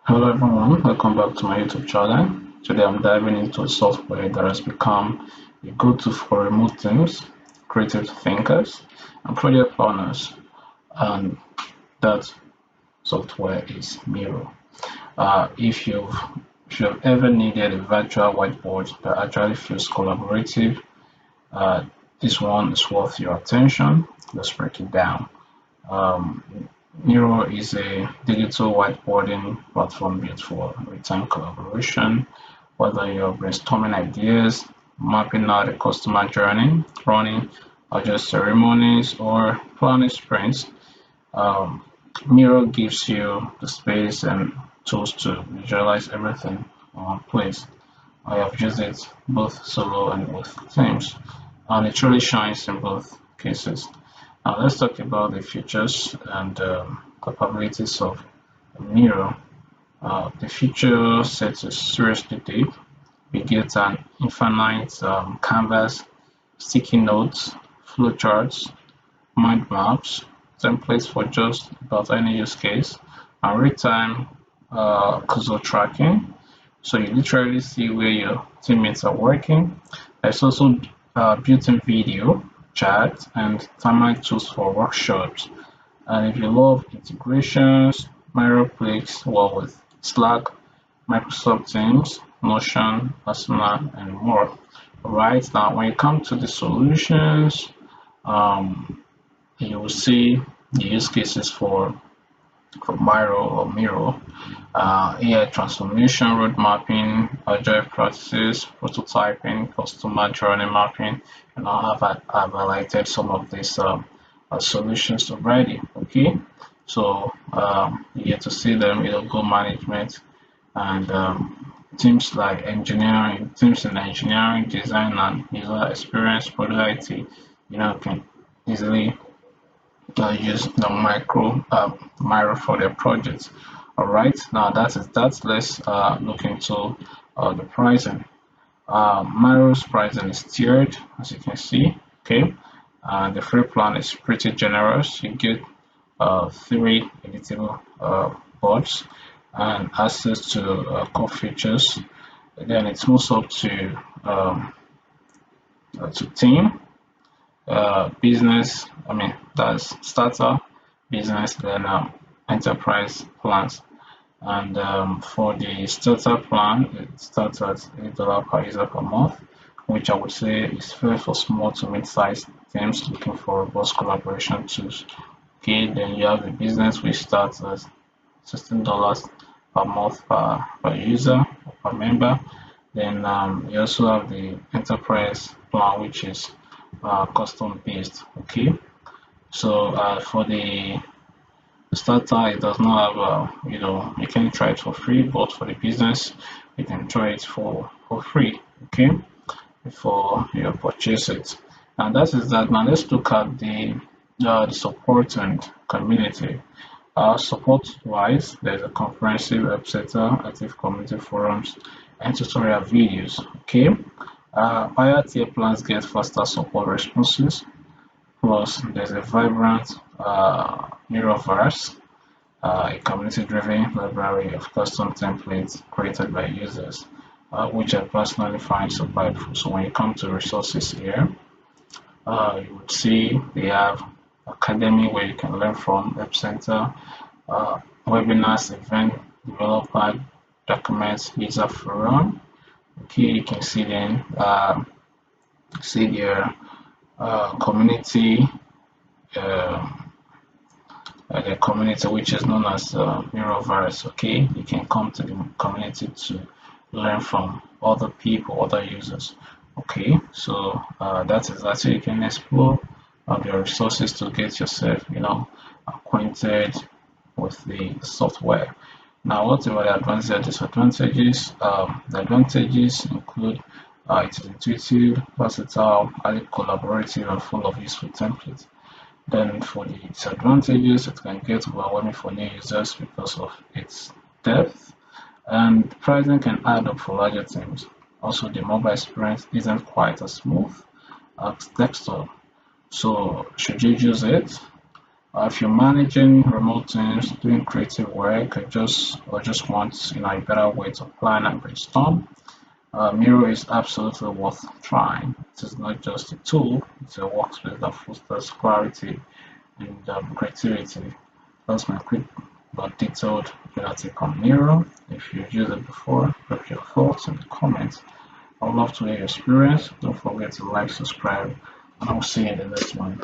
Hello everyone, welcome back to my YouTube channel. Today I'm diving into a software that has become a go-to for remote teams, creative thinkers, and project planners. And that software is Miro. If you've ever needed a virtual whiteboard that actually feels collaborative, uh, this one is worth your attention. Let's break it down. Um, Miro is a digital whiteboarding platform built for real-time collaboration, whether you're brainstorming ideas, mapping out a customer journey, running agile ceremonies, or planning sprints. Um, Miro gives you the space and tools to visualize everything in one place. I have used it both solo and with teams, and it truly shines in both cases. Now let's talk about the features and capabilities of Miro. The feature set is seriously deep. We get an infinite canvas, sticky notes, flowcharts, mind maps, templates for just about any use case, and real-time cursor tracking. So you literally see where your teammates are working. There's also built-in video, chat, and timeline tools for workshops. And if you love integrations, Miro plays well with Slack, Microsoft Teams, Notion, Asana, and more. Right now, when you come to the solutions, um, you will see the use cases for Miro, AI transformation, road mapping, agile practices, prototyping, customer journey mapping, and I've highlighted some of these solutions already. Okay, so you get to see them, go management, and teams in engineering, design, and user experience, product IT, can easily use the Miro for their projects. All right, now that's let's look into the pricing. Miro's pricing is tiered, as you can see. Okay, the free plan is pretty generous. You get three editable boards and access to core features. Then it moves up to team, business. I mean that's starter, business, then enterprise plans. And for the starter plan, it starts at $8 per user per month, which I would say is fair for small to mid-sized teams looking for robust collaboration tools. Okay, then you have the business, which starts at $16 per month per user or per member. Then you also have the enterprise plan, which is custom based. Okay, so for the starter, it does not have you can try it for free, but for the business, you can try it for free. Okay, before you purchase it. And that is that. Now let's look at the support and community. Support wise, there's a comprehensive website, active community forums, and tutorial videos. Okay, higher tier plans get faster support responses. Plus, there's a vibrant Miroverse, a community-driven library of custom templates created by users, which I personally find super helpful. So when you come to resources here, you would see they have Academy where you can learn from, Web Center, webinars, event developer, documents, user forum. Okay, you can see then see their community, uh, the community which is known as Miroverse. Okay, you can come to the community to learn from other people, other users. Okay, so that is that. So you can explore your resources to get yourself, acquainted with the software. Now, what about the advantages and disadvantages? The advantages include it is intuitive, versatile, highly collaborative, and full of useful templates. Then for the disadvantages, it can get overwhelming for new users because of its depth, and pricing can add up for larger teams. Also, the mobile experience isn't quite as smooth as desktop. So, should you use it? If you're managing remote teams, doing creative work, or just want a better way to plan and brainstorm, Miro is absolutely worth trying. It is not just a tool; it's a workspace that fosters clarity and creativity. That's my quick but detailed take on Miro. If you've used it before, drop your thoughts in the comments. I would love to hear your experience. Don't forget to like, subscribe, and I'll see you in the next one.